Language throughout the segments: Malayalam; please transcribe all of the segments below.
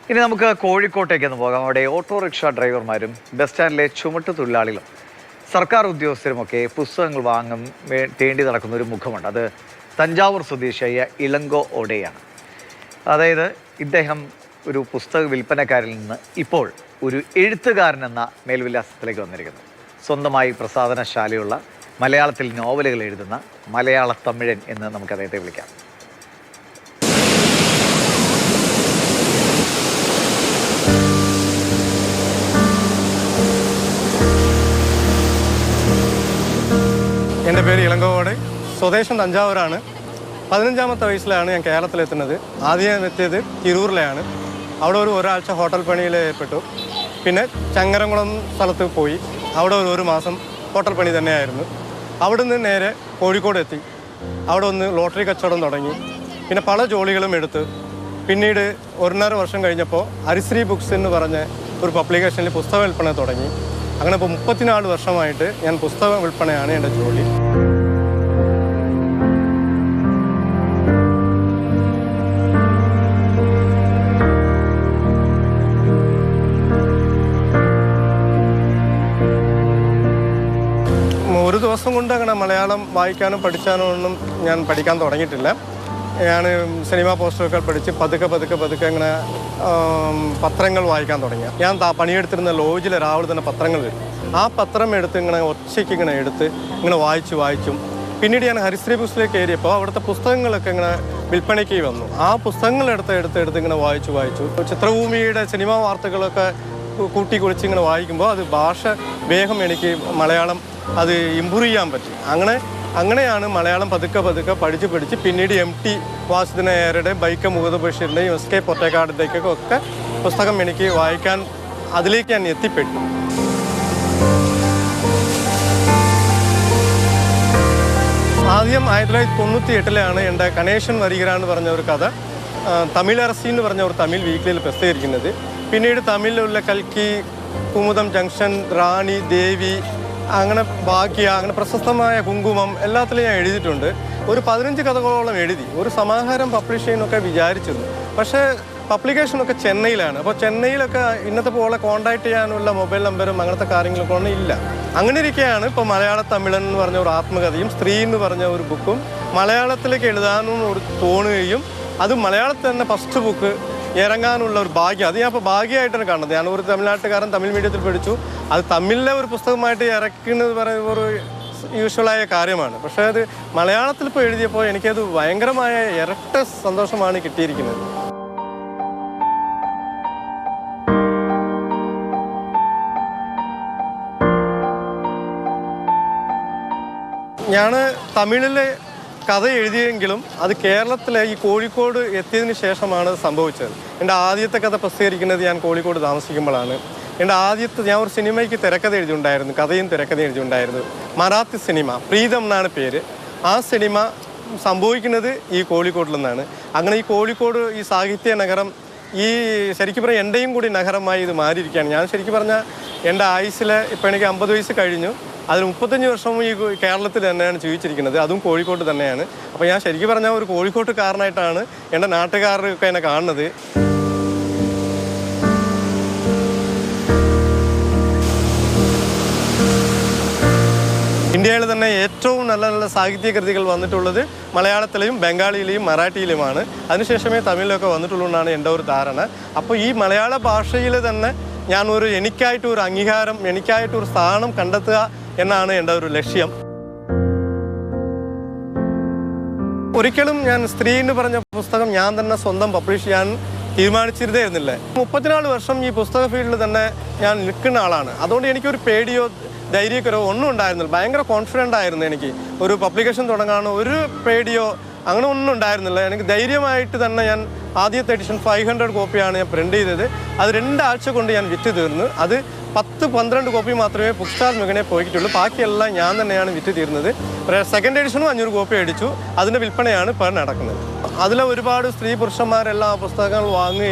ഇനി നമുക്ക് കോഴിക്കോട്ടേക്കൊന്ന് പോകാം. അവിടെ ഓട്ടോറിക്ഷ ഡ്രൈവർമാരും ബസ് സ്റ്റാൻഡിലെ ചുമട്ട് തൊഴിലാളികളും സർക്കാർ ഉദ്യോഗസ്ഥരുമൊക്കെ പുസ്തകങ്ങൾ തേണ്ടി നടക്കുന്ന ഒരു മുഖമുണ്ട്. അത് തഞ്ചാവൂർ സ്വദേശിയായ ഇളങ്കോ ഓടെയാണ്. അതായത് ഇദ്ദേഹം ഒരു പുസ്തക വിൽപ്പനക്കാരിൽ നിന്ന് ഇപ്പോൾ ഒരു എഴുത്തുകാരൻ എന്ന മേൽവിലാസത്തിലേക്ക് വന്നിരിക്കുന്നു. സ്വന്തമായി പ്രസാധനശാലയുള്ള മലയാളത്തിൽ നോവലുകൾ എഴുതുന്ന മലയാള തമിഴൻ എന്ന് നമുക്ക് അദ്ദേഹത്തെ വിളിക്കാം. എൻ്റെ പേര് ഇളങ്കോ ഓടെ. സ്വദേശം തഞ്ചാവൂരാണ്. 15-ാമത്തെ വയസ്സിലാണ് ഞാൻ കേരളത്തിലെത്തുന്നത്. ആദ്യം എത്തിയത് തിരൂരിലെയാണ്. അവിടെ ഒരാഴ്ച ഹോട്ടൽ പണിയിൽ ഏർപ്പെട്ടു. പിന്നെ ചങ്ങരംകുളം സ്ഥലത്ത് പോയി. അവിടെ ഒരു മാസം ഹോട്ടൽ പണി തന്നെയായിരുന്നു. അവിടെ നിന്ന് നേരെ കോഴിക്കോട് എത്തി. അവിടെ ഒന്ന് ലോട്ടറി കച്ചവടം തുടങ്ങി. പിന്നെ പല ജോലികളും എടുത്ത് പിന്നീട് 1.5 വർഷം കഴിഞ്ഞപ്പോൾ ഹരിശ്രീ ബുക്സ് എന്ന് പറഞ്ഞ ഒരു പബ്ലിക്കേഷനിൽ പുസ്തക വിൽപ്പന തുടങ്ങി. അങ്ങനെ ഇപ്പോൾ 34 വർഷമായിട്ട് ഞാൻ പുസ്തക വിൽപ്പനയാണ് എൻ്റെ ജോലി. ഒരു ദിവസം കൊണ്ട് അങ്ങനെ മലയാളം വായിക്കാനും പഠിക്കാനും ഒന്നും ഞാൻ പഠിക്കാൻ തുടങ്ങിയിട്ടില്ല. ഞാൻ സിനിമ പോസ്റ്ററൊക്കെ പഠിച്ച് പതുക്കെ ഇങ്ങനെ പത്രങ്ങൾ വായിക്കാൻ തുടങ്ങി. ഞാൻ പണിയെടുത്തിരുന്ന ലോഡ്ജിൽ രാവിലെ തന്നെ പത്രങ്ങൾ വരും. ആ പത്രം എടുത്ത് ഇങ്ങനെ ഒച്ചയ്ക്ക് ഇങ്ങനെ എടുത്ത് ഇങ്ങനെ വായിച്ചും പിന്നീട് ഞാൻ ഹരിശ്രീ ബുക്സിലേക്ക് കയറിയപ്പോൾ അവിടുത്തെ പുസ്തകങ്ങളൊക്കെ ഇങ്ങനെ വിൽപ്പനയ്ക്ക് വന്നു. ആ പുസ്തകങ്ങൾ എടുത്ത് ഇങ്ങനെ വായിച്ചു. ചിത്രഭൂമിയുടെ സിനിമാ വാർത്തകളൊക്കെ കൂട്ടിക്കുളിച്ച് ഇങ്ങനെ വായിക്കുമ്പോൾ അത് ഭാഷ വേഗം എനിക്ക് മലയാളം അത് ഇമ്പ്രൂവ് ചെയ്യാൻ പറ്റി. അങ്ങനെയാണ് മലയാളം പതുക്കെ പഠിച്ച് പിന്നീട് MT വാസുദേവൻ നായരുടെയും വൈക്കം മുഹമ്മദ് ബഷീറിൻ്റെയും SK പൊറ്റക്കാടിൻ്റെയൊക്കെ ഒക്കെ പുസ്തകം എനിക്ക് വായിക്കാൻ അതിലേക്ക് ഞാൻ എത്തിപ്പെട്ടു. ആദ്യം 1998-ലാണ് എൻ്റെ കണേശൻ വരികര എന്ന് പറഞ്ഞ ഒരു കഥ തമിഴരസി എന്ന് പറഞ്ഞ ഒരു തമിഴ് വീക്കിലിയിൽ പ്രസിദ്ധീകരിക്കുന്നത്. പിന്നീട് തമിഴിലുള്ള കൽക്കി, കുമുദം ജംഗ്ഷൻ, റാണി, ദേവി, അങ്ങനെ ഭാഗ്യ, അങ്ങനെ പ്രശസ്തമായ കുങ്കുമം എല്ലാത്തിലും ഞാൻ എഴുതിയിട്ടുണ്ട്. ഒരു 15 കഥകളോളം എഴുതി. ഒരു സമാഹാരം പബ്ലിഷ് ചെയ്യാനൊക്കെ വിചാരിച്ചിരുന്നു. പക്ഷേ പബ്ലിക്കേഷനൊക്കെ ചെന്നൈയിലാണ്. അപ്പോൾ ചെന്നൈയിലൊക്കെ ഇന്നത്തെ പോലെ കോൺടാക്ട് ചെയ്യാനുള്ള മൊബൈൽ നമ്പറും അങ്ങനത്തെ കാര്യങ്ങളൊക്കെ ഒന്നും ഇല്ല. അങ്ങനെ ഇരിക്കുകയാണ് ഇപ്പോൾ മലയാള തമിഴൻ എന്ന് പറഞ്ഞ ഒരു ആത്മകഥയും സ്ത്രീ എന്ന് പറഞ്ഞ ഒരു ബുക്കും മലയാളത്തിലേക്ക് എഴുതാനും ഒരു തോന്നുകയും അത് മലയാളത്തിൽ തന്നെ ഫസ്റ്റ് ബുക്ക് ഇറങ്ങാനുള്ള ഒരു ഭാഗ്യം, അത് ഞാൻ ഇപ്പോൾ ഭാഗ്യമായിട്ടാണ് കാണുന്നത്. ഞാൻ ഒരു തമിഴ്നാട്ടുകാരൻ, തമിഴ് മീഡിയത്തിൽ പഠിച്ചു. അത് തമിഴിലെ ഒരു പുസ്തകമായിട്ട് ഇറക്കുന്നത് പറയുന്ന ഒരു യൂഷ്വലായ കാര്യമാണ്. പക്ഷേ അത് മലയാളത്തിൽ ഇപ്പോൾ എഴുതിയപ്പോൾ എനിക്കത് ഭയങ്കരമായ ഇരട്ട സന്തോഷമാണ് കിട്ടിയിരിക്കുന്നത്. ഞാൻ തമിഴിലെ കഥ എഴുതിയെങ്കിലും അത് കേരളത്തിലെ ഈ കോഴിക്കോട് എത്തിയതിന് ശേഷമാണ് സംഭവിച്ചത്. എൻ്റെ ആദ്യത്തെ കഥ പ്രസിദ്ധീകരിക്കുന്നത് ഞാൻ കോഴിക്കോട് താമസിക്കുമ്പോഴാണ്. ഞാൻ ഒരു സിനിമയ്ക്ക് തിരക്കഥ എഴുതിയിട്ടുണ്ടായിരുന്നു, കഥയും തിരക്കഥ എഴുതിയിട്ടുണ്ടായിരുന്നു. മറാത്തി സിനിമ, പ്രീതം എന്നാണ് പേര്. ആ സിനിമ സംഭവിക്കുന്നത് ഈ കോഴിക്കോട്ടിൽ നിന്നാണ്. അങ്ങനെ ഈ കോഴിക്കോട് ഈ സാഹിത്യ നഗരം ഈ ശരിക്കും പറഞ്ഞാൽ എൻ്റെയും കൂടി നഗരമായി ഇത് മാറിയിരിക്കുകയാണ്. ഞാൻ ശരിക്കും പറഞ്ഞാൽ എൻ്റെ ആയുസ്സിൽ ഇപ്പോൾ എനിക്ക് 50 വയസ്സ് കഴിഞ്ഞു. അതിൽ 35 വർഷവും ഈ കേരളത്തിൽ തന്നെയാണ് ജീവിച്ചിരിക്കുന്നത്, അതും കോഴിക്കോട്ട് തന്നെയാണ്. അപ്പോൾ ഞാൻ ശരിക്കും പറഞ്ഞാൽ ഒരു കോഴിക്കോട്ടുകാരനായിട്ടാണ് എൻ്റെ നാട്ടുകാരൊക്കെ എന്നെ കാണുന്നത്. ഇന്ത്യയിൽ തന്നെ ഏറ്റവും നല്ല സാഹിത്യ കൃതികൾ വന്നിട്ടുള്ളത് മലയാളത്തിലെയും ബംഗാളിയിലെയും മറാഠിയിലുമാണ്. അതിനുശേഷമേ തമിഴിലൊക്കെ വന്നിട്ടുള്ളൂ എന്നാണ് എൻ്റെ ഒരു ധാരണ. അപ്പോൾ ഈ മലയാള ഭാഷയിൽ തന്നെ ഞാൻ എനിക്കായിട്ടൊരു അംഗീകാരം, എനിക്കായിട്ടൊരു സ്ഥാനം കണ്ടെത്തുക എന്നാണ് എൻ്റെ ഒരു ലക്ഷ്യം. ഒരിക്കലും ഞാൻ സ്ത്രീ എന്ന് പറഞ്ഞ പുസ്തകം ഞാൻ തന്നെ സ്വന്തം പബ്ലിഷ് ചെയ്യാൻ തീരുമാനിച്ചിരുന്നില്ല. 34 വർഷം ഈ പുസ്തക ഫീൽഡിൽ തന്നെ ഞാൻ നിൽക്കുന്ന ആളാണ്. അതുകൊണ്ട് എനിക്കൊരു പേടിയോ ധൈര്യമോ ഒന്നും ഉണ്ടായിരുന്നില്ല. ഭയങ്കര കോൺഫിഡൻ്റ് ആയിരുന്നു. എനിക്ക് ഒരു പബ്ലിക്കേഷൻ തുടങ്ങാനോ ഒരു പേടിയോ അങ്ങനെ ഒന്നും ഉണ്ടായിരുന്നില്ല. എനിക്ക് ധൈര്യമായിട്ട് തന്നെ ഞാൻ ആദ്യത്തെ എഡിഷൻ 500 കോപ്പിയാണ് ഞാൻ പ്രിൻ്റ് ചെയ്തത്. അത് 2 ആഴ്ച കൊണ്ട് ഞാൻ വിറ്റ് തീർന്നു. അത് 10-12 കോപ്പി മാത്രമേ ബുക്ക് സ്റ്റാൾ മികനെ പോയിട്ടുള്ളൂ. ബാക്കിയെല്ലാം ഞാൻ തന്നെയാണ് വിറ്റ് തീർന്നത്. സെക്കൻഡ് എഡിഷനും 500 കോപ്പി അടിച്ചു. അതിൻ്റെ വിൽപ്പനയാണ് ഇപ്പോൾ നടക്കുന്നത്. അതിലെ ഒരുപാട് സ്ത്രീ പുരുഷന്മാരെല്ലാം ആ പുസ്തകങ്ങൾ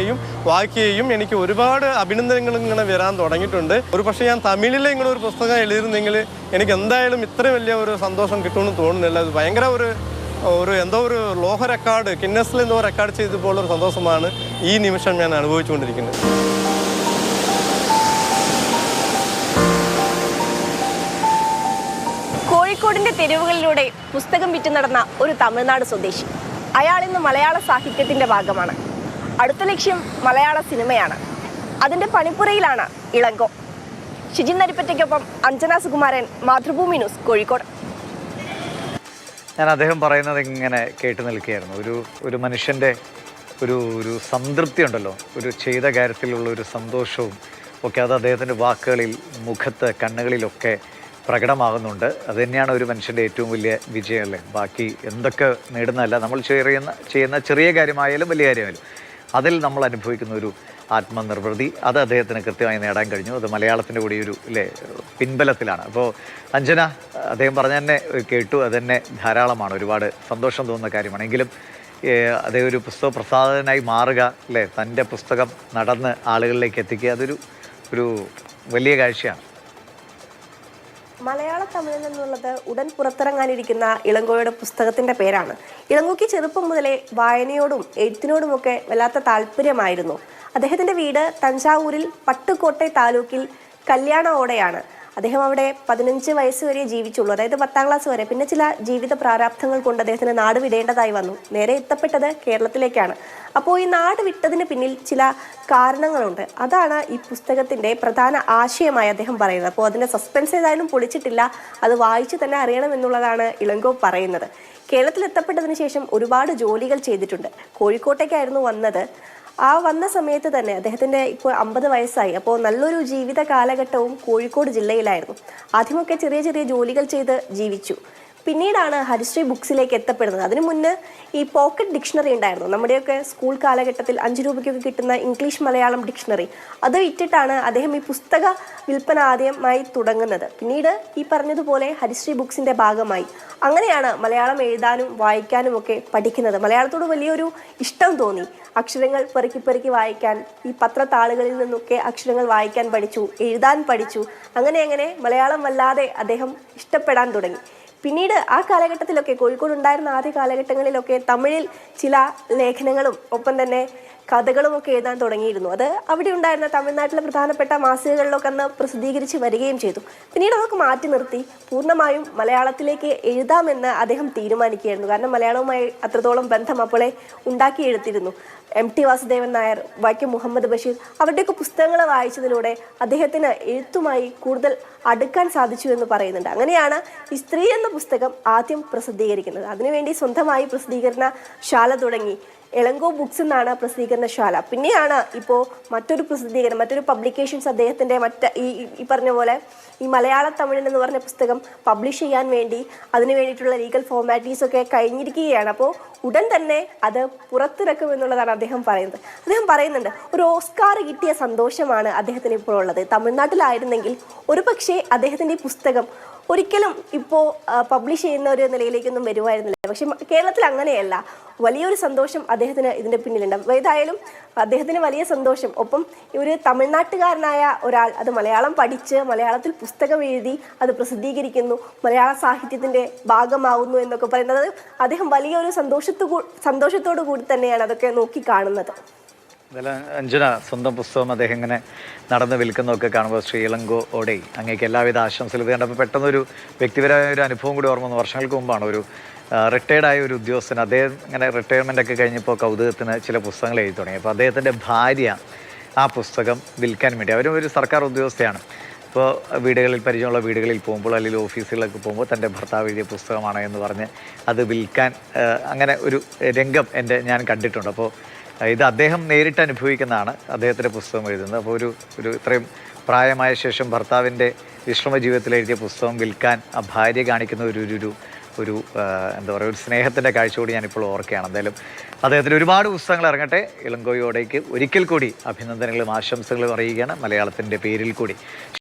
വായിക്കുകയും എനിക്ക് ഒരുപാട് അഭിനന്ദനങ്ങൾ ഇങ്ങനെ വരാൻ തുടങ്ങിയിട്ടുണ്ട്. ഒരു പക്ഷേ ഞാൻ തമിഴിലെ ഇങ്ങനെ ഒരു പുസ്തകം എഴുതിയിരുന്നെങ്കിൽ എനിക്ക് എന്തായാലും ഇത്രയും വലിയ ഒരു സന്തോഷം കിട്ടുമെന്ന് തോന്നുന്നില്ല. അത് ഭയങ്കര ഒരു എന്തോ ഒരു ലോക റെക്കോർഡ് ഗിന്നസിൽ എന്തോ റെക്കോർഡ് ചെയ്തപ്പോഴുള്ള സന്തോഷമാണ് ഈ നിമിഷം ഞാൻ അനുഭവിച്ചുകൊണ്ടിരിക്കുന്നത്. കോഴിക്കോടിന്റെ തെരുവുകളിലൂടെ പുസ്തകം വിറ്റ് നടന്ന ഒരു തമിഴ്നാട് സ്വദേശി. അയാൾ ഇന്ന് മലയാള സാഹിത്യത്തിന്റെ ഭാഗമാണ്. അടുത്ത ലക്ഷ്യം മലയാള സിനിമയാണ്. അതിന്റെ പണിപ്പുരയിലാണ് ഇളങ്കോ. ഷിജിൻ നരിപ്പറ്റയ്ക്കൊപ്പം അഞ്ജന സുകുമാരൻ, മാതൃഭൂമി ന്യൂസ്, കോഴിക്കോട്. ഞാൻ അദ്ദേഹം പറയുന്നത് ഇങ്ങനെ കേട്ടു നിൽക്കുകയായിരുന്നു. ഒരു മനുഷ്യൻ്റെ ഒരു സംതൃപ്തി ഉണ്ടല്ലോ, ഒരു ചെയ്ത കാര്യത്തിലുള്ള ഒരു സന്തോഷവും ഒക്കെ അത് അദ്ദേഹത്തിൻ്റെ വാക്കുകളിൽ, മുഖത്ത്, കണ്ണുകളിലൊക്കെ പ്രകടമാകുന്നുണ്ട്. അത് തന്നെയാണ് ഒരു മനുഷ്യൻ്റെ ഏറ്റവും വലിയ വിജയമല്ലേ. ബാക്കി എന്തൊക്കെ നേടുന്നതല്ല, നമ്മൾ ചെയ്യുന്ന ചെറിയ കാര്യമായാലും വലിയ കാര്യമായാലും അതിൽ നമ്മൾ അനുഭവിക്കുന്ന ഒരു ആത്മനിർവൃതി, അത് അദ്ദേഹത്തിന് കൃത്യമായി നേടാൻ കഴിഞ്ഞു. അത് മലയാളത്തിൻ്റെ കൂടി ഒരു പിൻബലത്തിലാണ്. അപ്പോൾ അഞ്ജന അദ്ദേഹം പറഞ്ഞ തന്നെ കേട്ടു, അത് തന്നെ ധാരാളമാണ്, ഒരുപാട് സന്തോഷം തോന്നുന്ന കാര്യമാണ്. എങ്കിലും അദ്ദേഹം ഒരു പുസ്തക പ്രസാധകനായി മാറുക, അല്ലേ, തൻ്റെ പുസ്തകം നടന്ന് ആളുകളിലേക്ക് എത്തിക്കുക, അതൊരു വലിയ കാഴ്ചയാണ്. മലയാള തമിഴിൽ നിന്നുള്ളത് ഉടൻ പുറത്തിറങ്ങാനിരിക്കുന്ന ഇളങ്കോയുടെ പുസ്തകത്തിന്റെ പേരാണ്. ഇളങ്കോയ്ക്ക് ചെറുപ്പം മുതലേ വായനയോടും എഴുത്തിനോടുമൊക്കെ വല്ലാത്ത താല്പര്യമായിരുന്നു. അദ്ദേഹത്തിന്റെ വീട് തഞ്ചാവൂരിൽ പട്ടുകോട്ടൈ താലൂക്കിൽ കല്യാണോടെയാണ്. അദ്ദേഹം അവിടെ 15 വയസ്സ് വരെ ജീവിച്ചുള്ളൂ, അതായത് 10ാം ക്ലാസ് വരെ. പിന്നെ ചില ജീവിത പ്രാരാബ്ധങ്ങൾ കൊണ്ട് അദ്ദേഹത്തിന് നാട് വിടേണ്ടതായി വന്നു. നേരെ എത്തപ്പെട്ടത് കേരളത്തിലേക്കാണ്. അപ്പോൾ ഈ നാട് വിട്ടതിന് പിന്നിൽ ചില കാരണങ്ങളുണ്ട്. അതാണ് ഈ പുസ്തകത്തിന്റെ പ്രധാന ആശയമായി അദ്ദേഹം പറയുന്നത്. അപ്പോൾ അതിന്റെ സസ്പെൻസ് ഏതായാലും പൊളിച്ചിട്ടില്ല, അത് വായിച്ചു തന്നെ അറിയണമെന്നുള്ളതാണ് ഇളങ്കോ പറയുന്നത്. കേരളത്തിൽ എത്തപ്പെട്ടതിന് ശേഷം ഒരുപാട് ജോലികൾ ചെയ്തിട്ടുണ്ട്. കോഴിക്കോട്ടേക്കായിരുന്നു വന്നത്. ആ വന്ന സമയത്ത് തന്നെ അദ്ദേഹത്തിൻ്റെ ഇപ്പോൾ 50 വയസ്സായി. അപ്പോൾ നല്ലൊരു ജീവിത കാലഘട്ടവും കോഴിക്കോട് ജില്ലയിലായിരുന്നു. ആദ്യമൊക്കെ ചെറിയ ചെറിയ ജോലികൾ ചെയ്ത് ജീവിച്ചു. പിന്നീടാണ് ഹരിശ്രീ ബുക്സിലേക്ക് എത്തപ്പെടുന്നത്. അതിനു മുന്നേ ഈ പോക്കറ്റ് ഡിക്ഷണറി ഉണ്ടായിരുന്നു. നമ്മുടെയൊക്കെ സ്കൂൾ കാലഘട്ടത്തിൽ 5 രൂപയ്ക്കൊക്കെ കിട്ടുന്ന ഇംഗ്ലീഷ് മലയാളം ഡിക്ഷണറി, അത് വിറ്റിട്ടാണ് അദ്ദേഹം ഈ പുസ്തക വിൽപ്പന ആദ്യമായി തുടങ്ങുന്നത്. പിന്നീട് ഈ പറഞ്ഞതുപോലെ ഹരിശ്രീ ബുക്സിൻ്റെ ഭാഗമായി. അങ്ങനെയാണ് മലയാളം എഴുതാനും വായിക്കാനും ഒക്കെ പഠിക്കുന്നത്. മലയാളത്തോട് വലിയൊരു ഇഷ്ടം തോന്നി. അക്ഷരങ്ങൾ പെറുക്കി പെറുക്കി വായിക്കാൻ, ഈ പത്രത്താളുകളിൽ നിന്നൊക്കെ അക്ഷരങ്ങൾ വായിക്കാൻ പഠിച്ചു, എഴുതാൻ പഠിച്ചു. അങ്ങനെ മലയാളം വല്ലാതെ അദ്ദേഹം ഇഷ്ടപ്പെടാൻ തുടങ്ങി. പിന്നീട് ആ കാലഘട്ടത്തിലൊക്കെ, കോഴിക്കോട് ഉണ്ടായിരുന്ന ആദ്യ കാലഘട്ടങ്ങളിലൊക്കെ തമിഴിൽ ചില ലേഖനങ്ങളും ഒപ്പം തന്നെ കഥകളുമൊക്കെ എഴുതാൻ തുടങ്ങിയിരുന്നു. അത് അവിടെ ഉണ്ടായിരുന്ന തമിഴ്നാട്ടിലെ പ്രധാനപ്പെട്ട മാസികകളിലൊക്കെ അന്ന് പ്രസിദ്ധീകരിച്ച് വരികയും ചെയ്തു. പിന്നീട് അതൊക്കെ മാറ്റി നിർത്തി പൂർണ്ണമായും മലയാളത്തിലേക്ക് എഴുതാമെന്ന് അദ്ദേഹം തീരുമാനിക്കുകയായിരുന്നു. കാരണം മലയാളവുമായി അത്രത്തോളം ബന്ധം അപ്പോളെ ഉണ്ടാക്കിയെടുത്തിരുന്നു. MT വാസുദേവൻ നായർ, വൈക്കം മുഹമ്മദ് ബഷീർ, അവരുടെയൊക്കെ പുസ്തകങ്ങൾ വായിച്ചതിലൂടെ അദ്ദേഹത്തിന് എഴുത്തുമായി കൂടുതൽ അടുക്കാൻ സാധിച്ചു എന്ന് പറയുന്നുണ്ട്. അങ്ങനെയാണ് ഈ സ്ത്രീ എന്ന പുസ്തകം ആദ്യം പ്രസിദ്ധീകരിക്കുന്നത്. അതിനുവേണ്ടി സ്വന്തമായി പ്രസിദ്ധീകരണ ശാല തുടങ്ങി. ഇളങ്കോ ബുക്സ് എന്നാണ് പ്രസിദ്ധീകരണശാല. പിന്നെയാണ് ഇപ്പോൾ മറ്റൊരു പബ്ലിക്കേഷൻസ് അദ്ദേഹത്തിൻ്റെ ഈ പറഞ്ഞ പോലെ ഈ മലയാള തമിഴൻ എന്ന് പറഞ്ഞ പുസ്തകം പബ്ലിഷ് ചെയ്യാൻ വേണ്ടി അതിന് വേണ്ടിയിട്ടുള്ള ലീഗൽ ഫോർമാലിറ്റീസ് ഒക്കെ കഴിഞ്ഞിരിക്കുകയാണ്. അപ്പോൾ ഉടൻ തന്നെ അത് പുറത്തിറക്കുമെന്നുള്ളതാണ് അദ്ദേഹം പറയുന്നത്. അദ്ദേഹം പറയുന്നുണ്ട്, ഒരു ഓസ്കാർ കിട്ടിയ സന്തോഷമാണ് അദ്ദേഹത്തിന് ഇപ്പോൾ ഉള്ളത്. തമിഴ്നാട്ടിലായിരുന്നെങ്കിൽ ഒരുപക്ഷെ അദ്ദേഹത്തിൻ്റെ ഈ പുസ്തകം ഒരിക്കലും ഇപ്പോൾ പബ്ലിഷ് ചെയ്യുന്ന ഒരു നിലയിലേക്കൊന്നും വരുമായിരുന്നില്ല. പക്ഷെ കേരളത്തിൽ അങ്ങനെയല്ല. വലിയൊരു സന്തോഷം അദ്ദേഹത്തിന് ഇതിൻ്റെ പിന്നിലുണ്ട്. ഏതായാലും അദ്ദേഹത്തിന് വലിയ സന്തോഷം. ഒപ്പം ഒരു തമിഴ്നാട്ടുകാരനായ ഒരാൾ അത് മലയാളം പഠിച്ച് മലയാളത്തിൽ പുസ്തകം എഴുതി അത് പ്രസിദ്ധീകരിക്കുന്നു, മലയാള സാഹിത്യത്തിൻ്റെ ഭാഗമാവുന്നു എന്നൊക്കെ പറയുന്നത് അദ്ദേഹം വലിയൊരു സന്തോഷത്തോടു കൂടി തന്നെയാണ് അതൊക്കെ നോക്കി കാണുന്നത്. അഞ്ജന, സ്വന്തം പുസ്തകം അദ്ദേഹം ഇങ്ങനെ നടന്ന് വിൽക്കുന്നതൊക്കെ കാണുമ്പോൾ ശ്രീ ഇളങ്കോ ഓടൈ, അങ്ങേക്ക് എല്ലാവിധ ആശംസകൾ. ഇത് കണ്ടപ്പോൾ പെട്ടെന്നൊരു വ്യക്തിപരമായ ഒരു അനുഭവം കൂടി ഓർമ്മ വന്നു. വർഷങ്ങൾക്ക് മുമ്പാണ് ഒരു റിട്ടയർഡായ ഒരു ഉദ്യോഗസ്ഥൻ, അദ്ദേഹം ഇങ്ങനെ റിട്ടയർമെൻ്റ് ഒക്കെ കഴിഞ്ഞപ്പോൾ കൗതുകത്തിന് ചില പുസ്തകങ്ങൾ എഴുതി തുടങ്ങി. അപ്പോൾ അദ്ദേഹത്തിൻ്റെ ഭാര്യ ആ പുസ്തകം വിൽക്കാൻ വേണ്ടി, അവരും ഒരു സർക്കാർ ഉദ്യോഗസ്ഥയാണ്. ഇപ്പോൾ പരിചയമുള്ള വീടുകളിൽ പോകുമ്പോൾ അല്ലെങ്കിൽ ഓഫീസുകളിലൊക്കെ പോകുമ്പോൾ തൻ്റെ ഭർത്താവ് എഴുതിയ പുസ്തകമാണ് എന്ന് പറഞ്ഞ് അത് വിൽക്കാൻ, അങ്ങനെ ഒരു രംഗം ഞാൻ കണ്ടിട്ടുണ്ട്. അപ്പോൾ ഇത് അദ്ദേഹം നേരിട്ട് അനുഭവിക്കുന്നതാണ്, അദ്ദേഹത്തിൻ്റെ പുസ്തകം എഴുതുന്നത്. അപ്പോൾ ഒരു ഇത്രയും പ്രായമായ ശേഷം ഭർത്താവിൻ്റെ വിശ്രമ ജീവിതത്തിൽ എഴുതിയ പുസ്തകം വിൽക്കാൻ ആ ഭാര്യ കാണിക്കുന്ന ഒരു എന്താ പറയുക, ഒരു സ്നേഹത്തിൻ്റെ കാഴ്ചയോടെ ഞാനിപ്പോൾ ഓർക്കുകയാണ്. എന്തായാലും അദ്ദേഹത്തിന് ഒരുപാട് പുസ്തകങ്ങൾ ഇറങ്ങട്ടെ. ഇളങ്കോയോടേക്ക് ഒരിക്കൽ കൂടി അഭിനന്ദനങ്ങളും ആശംസകളും അറിയുകയാണ് മലയാളത്തിൻ്റെ പേരിൽ കൂടി.